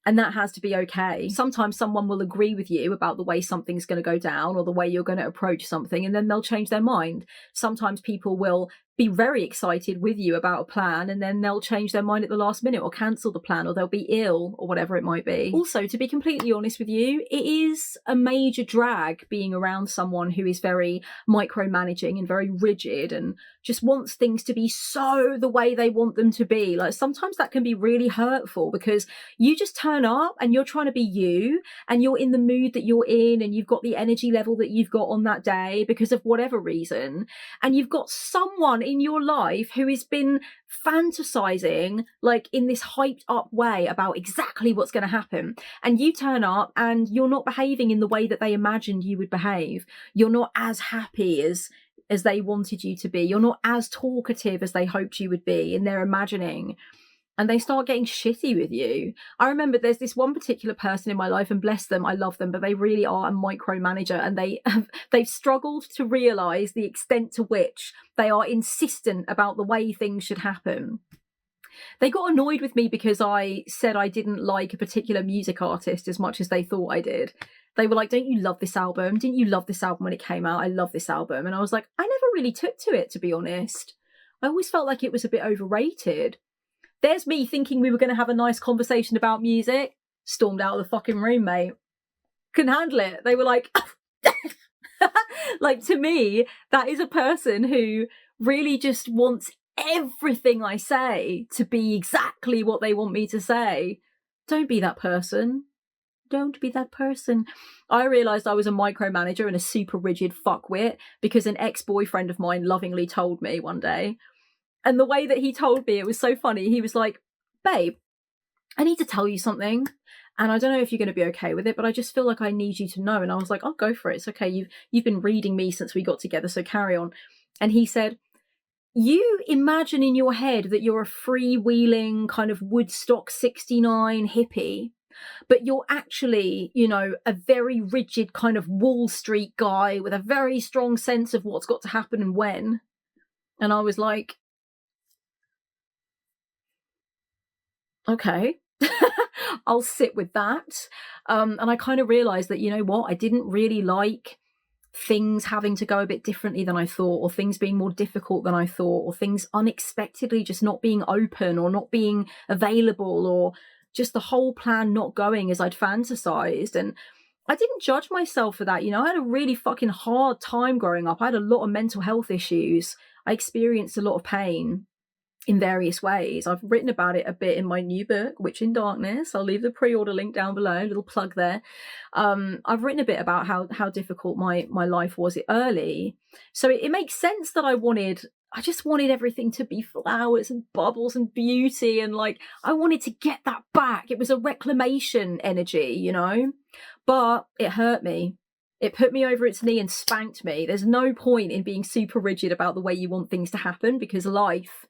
[SPEAKER 1] And that has to be okay. Sometimes someone will agree with you about the way something's going to go down or the way you're going to approach something, and then they'll change their mind. Sometimes people will be very excited with you about a plan, and then they'll change their mind at the last minute or cancel the plan, or they'll be ill or whatever it might be. Also, to be completely honest with you, it is a major drag being around someone who is very micromanaging and very rigid and just wants things to be so the way they want them to be. Like, sometimes that can be really hurtful because you just turn up and you're trying to be you, and you're in the mood that you're in, and you've got the energy level that you've got on that day because of whatever reason, and you've got someone in your life who has been fantasizing like in this hyped up way about exactly what's going to happen, and you turn up and you're not behaving in the way that they imagined you would behave. You're not as happy as they wanted you to be. You're not as talkative as they hoped you would be in their imagining. And they start getting shitty with you. I remember there's this one particular person in my life, and bless them, I love them, but they really are a micromanager, and they've struggled to realize the extent to which they are insistent about the way things should happen. They got annoyed with me because I said I didn't like a particular music artist as much as they thought I did. They were like, don't you love this album? Didn't you love this album when it came out? I love this album. And I was like, I never really took to it, to be honest. I always felt like it was a bit overrated. There's me thinking we were going to have a nice conversation about music. Stormed out of the fucking room, mate. Couldn't handle it. They were like, like, to me, that is a person who really just wants everything I say to be exactly what they want me to say. Don't be that person. Don't be that person. I realised I was a micromanager and a super rigid fuckwit because an ex-boyfriend of mine lovingly told me one day. And the way that he told me, it was so funny. He was like, babe, I need to tell you something. And I don't know if you're going to be okay with it, but I just feel like I need you to know. And I was like, I'll go for it. It's okay. You've been reading me since we got together, so carry on. And he said, you imagine in your head that you're a freewheeling kind of Woodstock 69 hippie, but you're actually, you know, a very rigid kind of Wall Street guy with a very strong sense of what's got to happen and when. And I was like, okay, I'll sit with that. And I kind of realized that, you know what, I didn't really like things having to go a bit differently than I thought, or things being more difficult than I thought, or things unexpectedly just not being open or not being available, or just the whole plan not going as I'd fantasized. And I didn't judge myself for that. You know, I had a really fucking hard time growing up. I had a lot of mental health issues. I experienced a lot of pain in various ways. I've written about it a bit in my new book, Witch in Darkness. I'll leave the pre-order link down below, a little plug there. I've written a bit about how difficult my life was early. So it makes sense that I just wanted everything to be flowers and bubbles and beauty, and like I wanted to get that back. It was a reclamation energy, you know, but it hurt me. It put me over its knee and spanked me. There's no point in being super rigid about the way you want things to happen, because life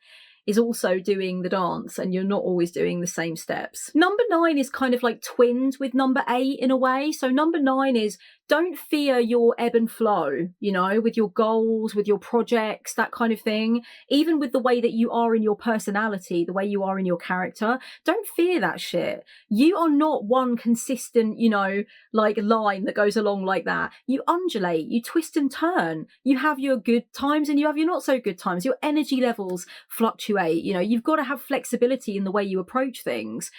[SPEAKER 1] is also doing the dance and you're not always doing the same steps. Number 9 is kind of like twinned with number 8 in a way. So number 9 is don't fear your ebb and flow, you know, with your goals, with your projects, that kind of thing. Even with the way that you are in your personality, the way you are in your character, don't fear that shit. You are not one consistent, you know, like line that goes along like that. You undulate, you twist and turn. You have your good times and you have your not so good times. Your energy levels fluctuate. You know, you've got to have flexibility in the way you approach things.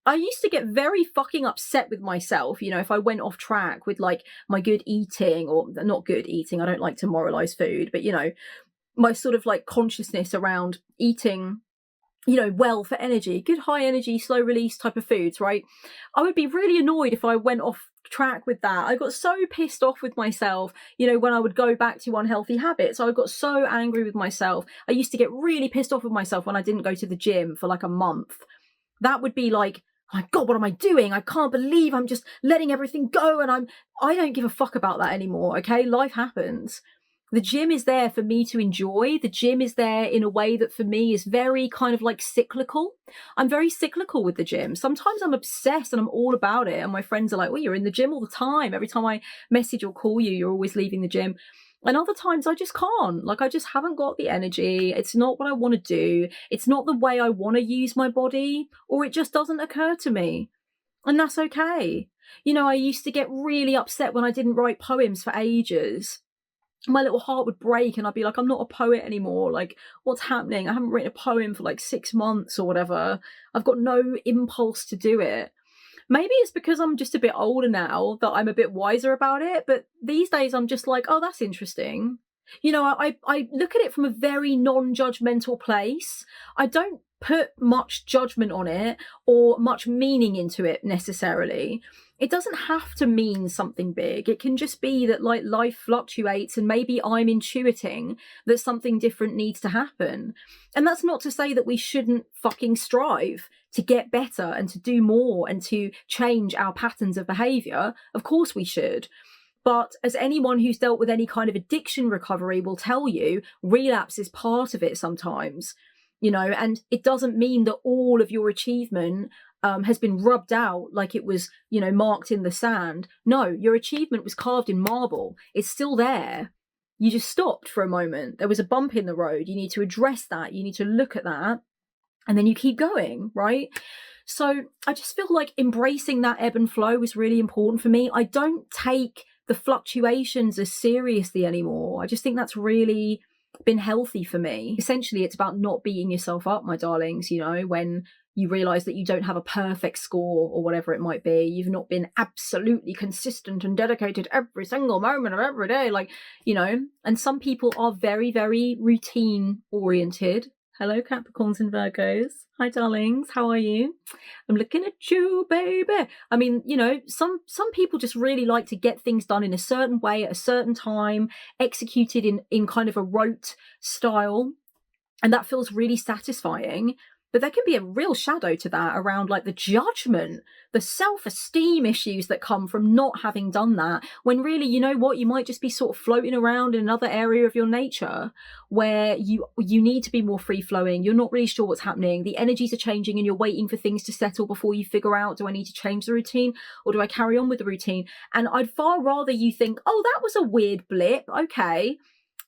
[SPEAKER 1] I used to get very fucking upset with myself, you know, if I went off track with like my good eating, or not good eating. I don't like to moralize food, but you know, my sort of like consciousness around eating, you know, well for energy, good high energy, slow release type of foods, right? I would be really annoyed if I went off track with that. I got so pissed off with myself, you know, when I would go back to unhealthy habits. I got so angry with myself. I used to get really pissed off with myself when I didn't go to the gym for like a month. That would be like, oh my God, what am I doing? I can't believe I'm just letting everything go. And I don't give a fuck about that anymore. Okay. Life happens. The gym is there for me to enjoy. The gym is there in a way that for me is very kind of like cyclical. I'm very cyclical with the gym. Sometimes I'm obsessed and I'm all about it. And my friends are like, well, you're in the gym all the time. Every time I message or call you, you're always leaving the gym. And other times I just can't. Like, I just haven't got the energy. It's not what I want to do. It's not the way I want to use my body, or it just doesn't occur to me. And that's okay. You know, I used to get really upset when I didn't write poems for ages. My little heart would break and I'd be like, I'm not a poet anymore. Like, what's happening? I haven't written a poem for like 6 months or whatever. I've got no impulse to do it. Maybe it's because I'm just a bit older now that I'm a bit wiser about it. But these days I'm just like, oh, that's interesting. You know, I look at it from a very non-judgmental place. I don't put much judgment on it or much meaning into it necessarily. It doesn't have to mean something big. It can just be that like life fluctuates and maybe I'm intuiting that something different needs to happen. And that's not to say that we shouldn't fucking strive to get better and to do more and to change our patterns of behavior. Of course we should. But as anyone who's dealt with any kind of addiction recovery will tell you, relapse is part of it sometimes, you know, and it doesn't mean that all of your achievement has been rubbed out like it was, you know, marked in the sand. No, your achievement was carved in marble. It's still there. You just stopped for a moment. There was a bump in the road. You need to address that. You need to look at that. And then you keep going, right? So I just feel like embracing that ebb and flow is really important for me. I don't take the fluctuations as seriously anymore. I just think that's really been healthy for me. Essentially, it's about not beating yourself up, my darlings, you know, when you realize that you don't have a perfect score or whatever it might be. You've not been absolutely consistent and dedicated every single moment of every day, like, you know, and some people are very, very routine oriented. Hello, Capricorns and Virgos. Hi, darlings. How are you? I'm looking at you, baby. I mean, you know, some people just really like to get things done in a certain way at a certain time, executed in kind of a rote style. And that feels really satisfying. But there can be a real shadow to that around like the judgment, the self-esteem issues that come from not having done that, when really, you know what, you might just be sort of floating around in another area of your nature where you need to be more free-flowing. You're not really sure what's happening. The energies are changing and you're waiting for things to settle before you figure out, do I need to change the routine or do I carry on with the routine? And I'd far rather you think, oh, that was a weird blip. Okay.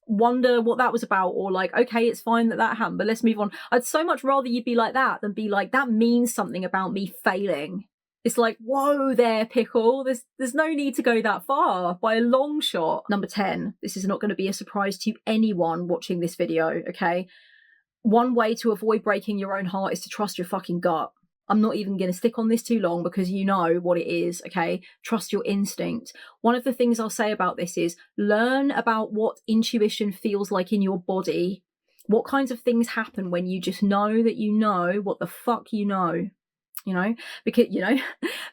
[SPEAKER 1] Wonder what that was about, or like, okay, it's fine that happened, but let's move on. I'd so much rather you be like that than be like, that means something about me failing. It's like, whoa there, pickle. There's no need to go that far by a long shot. Number 10, this is not going to be a surprise to anyone watching this video, okay? One way to avoid breaking your own heart is to trust your fucking gut. I'm not even going to stick on this too long because you know what it is, okay? Trust your instinct. One of the things I'll say about this is learn about what intuition feels like in your body. What kinds of things happen when you just know that you know what the fuck you know,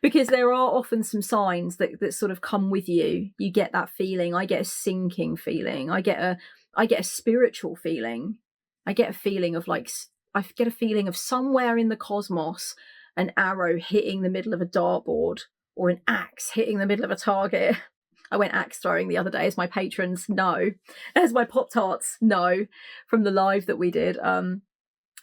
[SPEAKER 1] because there are often some signs that sort of come with you. You get that feeling. I get a sinking feeling. I get a spiritual feeling. I get a feeling of like, I get a feeling of somewhere in the cosmos, an arrow hitting the middle of a dartboard or an axe hitting the middle of a target. I went axe throwing the other day, as my patrons know, as my Pop-Tarts know from the live that we did.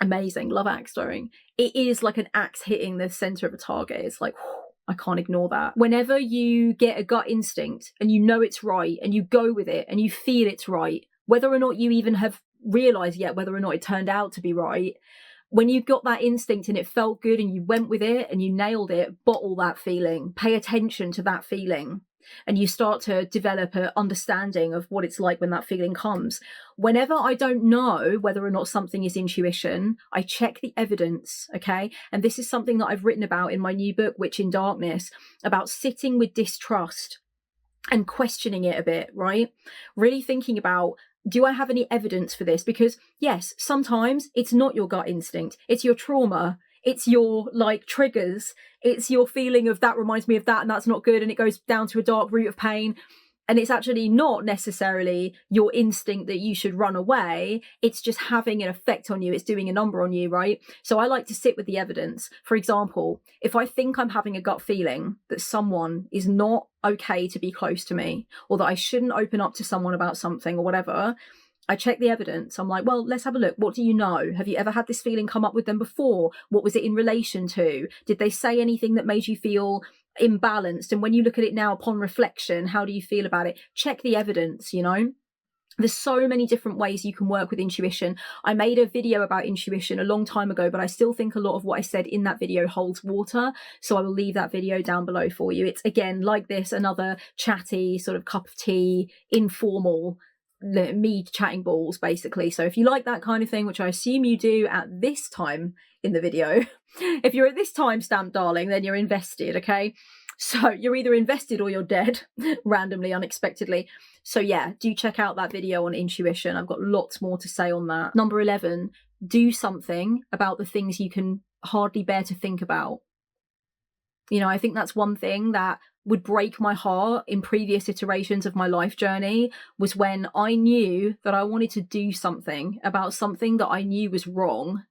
[SPEAKER 1] Amazing. Love axe throwing. It is like an axe hitting the center of a target. It's like, whew, I can't ignore that. Whenever you get a gut instinct and you know it's right and you go with it and you feel it's right, whether or not you even have realize yet whether or not it turned out to be right, when you got that instinct and it felt good and you went with it and you nailed it, bottle that feeling, pay attention to that feeling. and you start to develop an understanding of what it's like when that feeling comes. Whenever I don't know whether or not something is intuition, I check the evidence, okay? And this is something that I've written about in my new book, Witch in Darkness, about sitting with distrust and questioning it a bit, right? Really thinking about, do I have any evidence for this? Because yes, sometimes it's not your gut instinct, it's your trauma, it's your like triggers, it's your feeling of that reminds me of that and that's not good, and it goes down to a dark root of pain. And it's actually not necessarily your instinct that you should run away. It's just having an effect on you. It's doing a number on you, right? So I like to sit with the evidence. For example, if I think I'm having a gut feeling that someone is not okay to be close to me, or that I shouldn't open up to someone about something or whatever, I check the evidence. I'm like, well, let's have a look. What do you know? Have you ever had this feeling come up with them before? What was it in relation to? Did they say anything that made you feel imbalanced? And when you look at it now upon reflection, how do you feel about it? Check the evidence, you know? There's so many different ways you can work with intuition. I made a video about intuition a long time ago, but I still think a lot of what I said in that video holds water. So I will leave that video down below for you. It's, again, like this, another chatty sort of cup of tea, informal, me chatting balls, basically. So if you like that kind of thing, which I assume you do at this time in the video, if you're at this timestamp, darling, then you're invested, okay? So you're either invested or you're dead, randomly, unexpectedly. So yeah, do check out that video on intuition. I've got lots more to say on that. Number 11, do something about the things you can hardly bear to think about. You know, I think that's one thing that would break my heart in previous iterations of my life journey, was when I knew that I wanted to do something about something that I knew was wrong,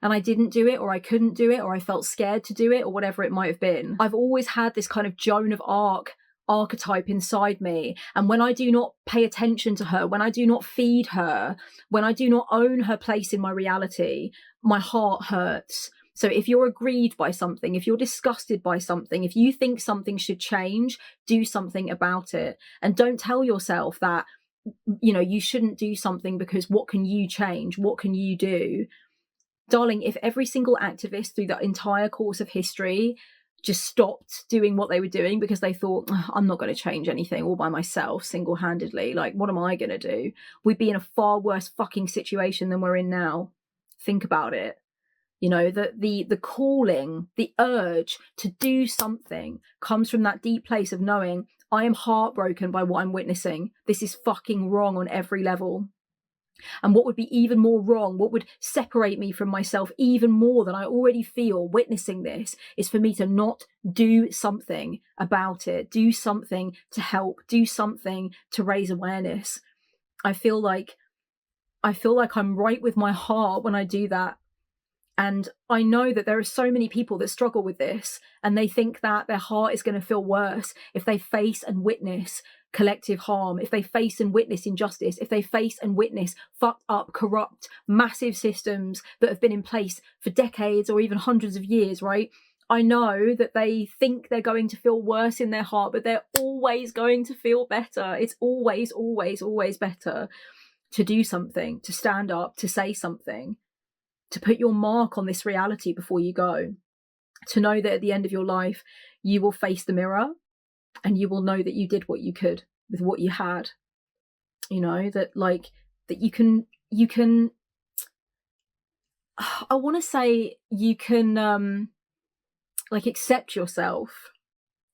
[SPEAKER 1] and I didn't do it, or I couldn't do it, or I felt scared to do it, or whatever it might have been. I've always had this kind of Joan of Arc archetype inside me, and when I do not pay attention to her, when I do not feed her, when I do not own her place in my reality, my heart hurts. So if you're aggrieved by something, if you're disgusted by something, if you think something should change, do something about it. And don't tell yourself that, you know, you shouldn't do something because what can you change? What can you do? Darling, if every single activist through the entire course of history just stopped doing what they were doing because they thought, I'm not going to change anything all by myself, single-handedly, like, what am I going to do? We'd be in a far worse fucking situation than we're in now. Think about it. You know, the calling, the urge to do something comes from that deep place of knowing, I am heartbroken by what I'm witnessing. This is fucking wrong on every level. And what would be even more wrong, what would separate me from myself even more than I already feel witnessing this, is for me to not do something about it, do something to help, do something to raise awareness. I feel like I'm right with my heart when I do that. And I know that there are so many people that struggle with this, and they think that their heart is going to feel worse if they face and witness collective harm, if they face and witness injustice, if they face and witness fucked up, corrupt, massive systems that have been in place for decades or even hundreds of years, right? I know that they think they're going to feel worse in their heart, but they're always going to feel better. It's always, always, always better to do something, to stand up, to say something, to put your mark on this reality before you go, to know that at the end of your life, you will face the mirror and you will know that you did what you could with what you had. You know, that like, that you can, I want to say you can, like, accept yourself.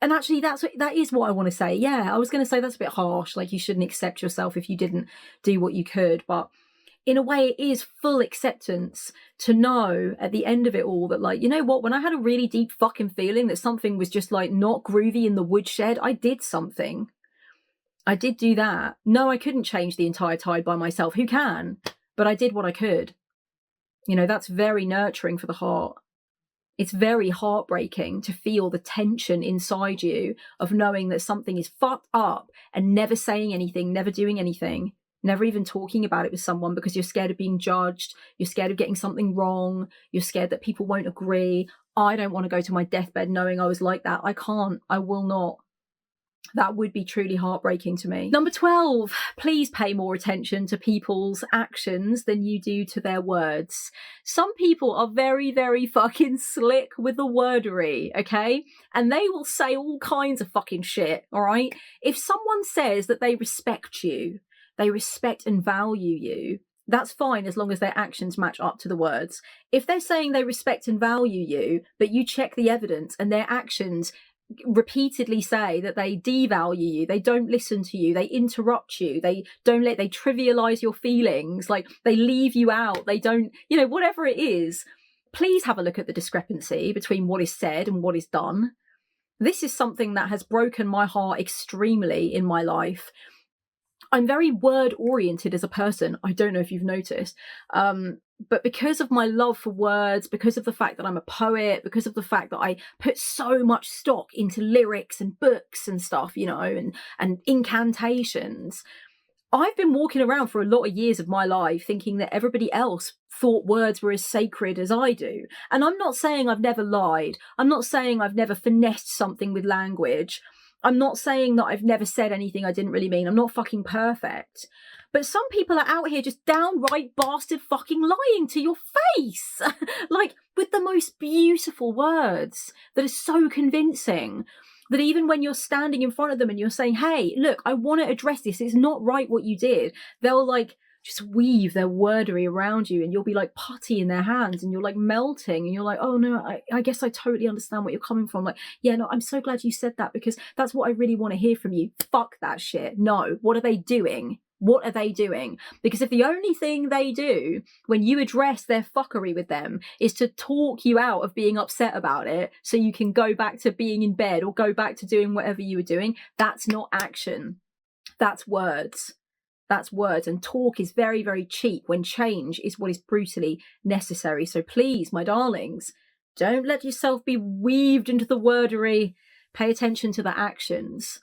[SPEAKER 1] And actually that is what I want to say. Yeah, I was going to say that's a bit harsh. Like, you shouldn't accept yourself if you didn't do what you could, but in a way, it is full acceptance to know at the end of it all that, like, you know what, when I had a really deep fucking feeling that something was just like not groovy in the woodshed, I did something. I did do that. No, I couldn't change the entire tide by myself. Who can? But I did what I could. You know, that's very nurturing for the heart. It's very heartbreaking to feel the tension inside you of knowing that something is fucked up and never saying anything, never doing anything. Never even talking about it with someone because you're scared of being judged. You're scared of getting something wrong. You're scared that people won't agree. I don't want to go to my deathbed knowing I was like that. I can't. I will not. That would be truly heartbreaking to me. Number 12, please pay more attention to people's actions than you do to their words. Some people are very, very fucking slick with the wordery, okay? And they will say all kinds of fucking shit, all right? If someone says that they respect you, they respect and value you, that's fine as long as their actions match up to the words. If they're saying they respect and value you, but you check the evidence and their actions repeatedly say that they devalue you, they don't listen to you, they interrupt you, they trivialize your feelings, like they leave you out, they don't, whatever it is, please have a look at the discrepancy between what is said and what is done. This is something that has broken my heart extremely in my life. I'm very word oriented as a person. I don't know if you've noticed. But because of my love for words, because of the fact that I'm a poet, because of the fact that I put so much stock into lyrics and books and stuff, and incantations, I've been walking around for a lot of years of my life thinking that everybody else thought words were as sacred as I do. And I'm not saying I've never lied. I'm not saying I've never finessed something with language. I'm not saying that I've never said anything I didn't really mean. I'm not fucking perfect. But some people are out here just downright bastard fucking lying to your face. Like, with the most beautiful words that are so convincing that even when you're standing in front of them and you're saying, hey, look, I want to address this, it's not right what you did, they'll like just weave their wordery around you and you'll be like putty in their hands and you're like melting and you're like, oh no, I guess I totally understand what you're coming from. Like, yeah, no, I'm so glad you said that because that's what I really want to hear from you. Fuck that shit. No, what are they doing? What are they doing? Because if the only thing they do when you address their fuckery with them is to talk you out of being upset about it so you can go back to being in bed or go back to doing whatever you were doing, that's not action. That's words. That's words. And talk is very, very cheap when change is what is brutally necessary. So please, my darlings, don't let yourself be weaved into the wordery. Pay attention to the actions,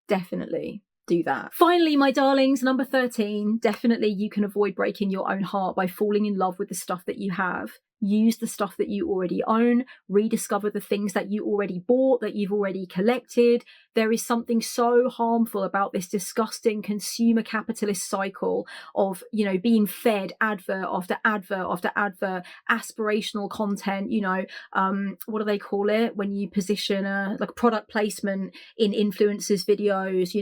[SPEAKER 1] definitely. Do that. Finally, my darlings, number 13, definitely you can avoid breaking your own heart by falling in love with the stuff that you have. Use the stuff that you already own, rediscover the things that you already bought, that you've already collected. There is something so harmful about this disgusting consumer capitalist cycle of, being fed advert after advert after advert, aspirational content, what do they call it? When you position like product placement in influencers' videos,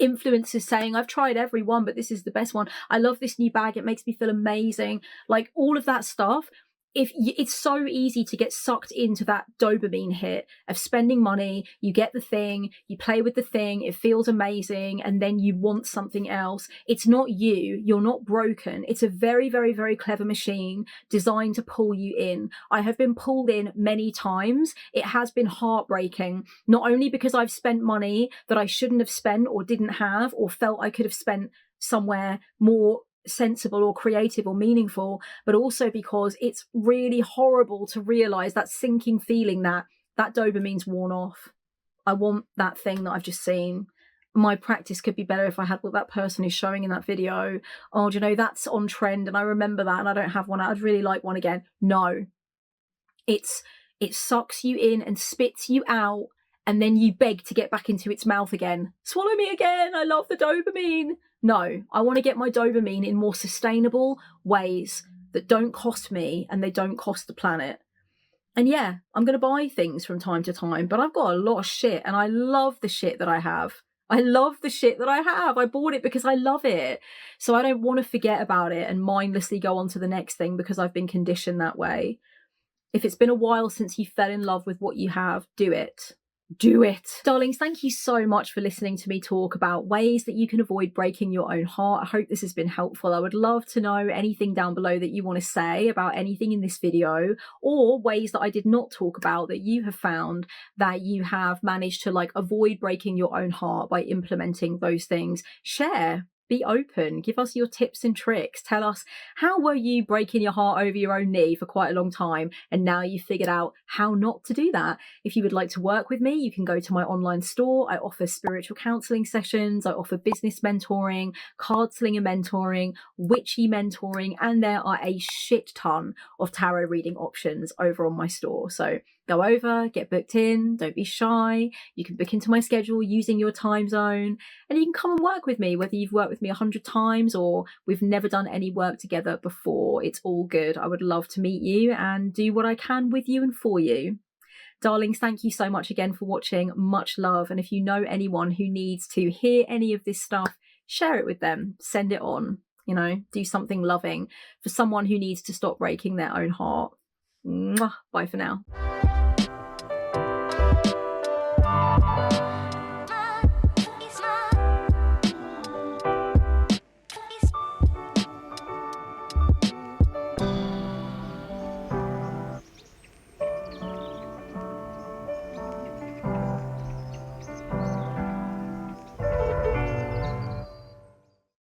[SPEAKER 1] influencers saying, I've tried every one, but this is the best one. I love this new bag. It makes me feel amazing. Like all of that stuff. It's so easy to get sucked into that dopamine hit of spending money, you get the thing, you play with the thing, it feels amazing, and then you want something else. It's not you. You're not broken. It's a very, very, very clever machine designed to pull you in. I have been pulled in many times. It has been heartbreaking, not only because I've spent money that I shouldn't have spent or didn't have or felt I could have spent somewhere more sensible or creative or meaningful, but also because it's really horrible to realize that sinking feeling that dopamine's worn off. I want that thing that I've just seen. My practice could be better if I had what that person is showing in that video. Oh, that's on trend and I remember that and I don't have one. I'd really like one again. No, it sucks you in and spits you out, and then you beg to get back into its mouth again. Swallow me again. I love the dopamine. No, I want to get my dopamine in more sustainable ways that don't cost me and they don't cost the planet. And yeah, I'm going to buy things from time to time, but I've got a lot of shit and I love the shit that I have. I love the shit that I have. I bought it because I love it. So I don't want to forget about it and mindlessly go on to the next thing because I've been conditioned that way. If it's been a while since you fell in love with what you have, do it. Do it. Darlings, thank you so much for listening to me talk about ways that you can avoid breaking your own heart. I hope this has been helpful. I would love to know anything down below that you want to say about anything in this video, or ways that I did not talk about that you have found that you have managed to avoid breaking your own heart by implementing those things. Share. Be open. Give us your tips and tricks. Tell us, how were you breaking your heart over your own knee for quite a long time and now you've figured out how not to do that? If you would like to work with me, you can go to my online store. I offer spiritual counseling sessions. I offer business mentoring, card slinger mentoring, witchy mentoring, and there are a shit ton of tarot reading options over on my store. So Go over, get booked in, don't be shy. You can book into my schedule using your time zone, and you can come and work with me, whether you've worked with me 100 times or we've never done any work together before. It's all good. I would love to meet you and do what I can with you and for you. Darlings, thank you so much again for watching. Much love. And if you know anyone who needs to hear any of this stuff, share it with them. Send it on. Do something loving for someone who needs to stop breaking their own heart. Mwah. Bye for now.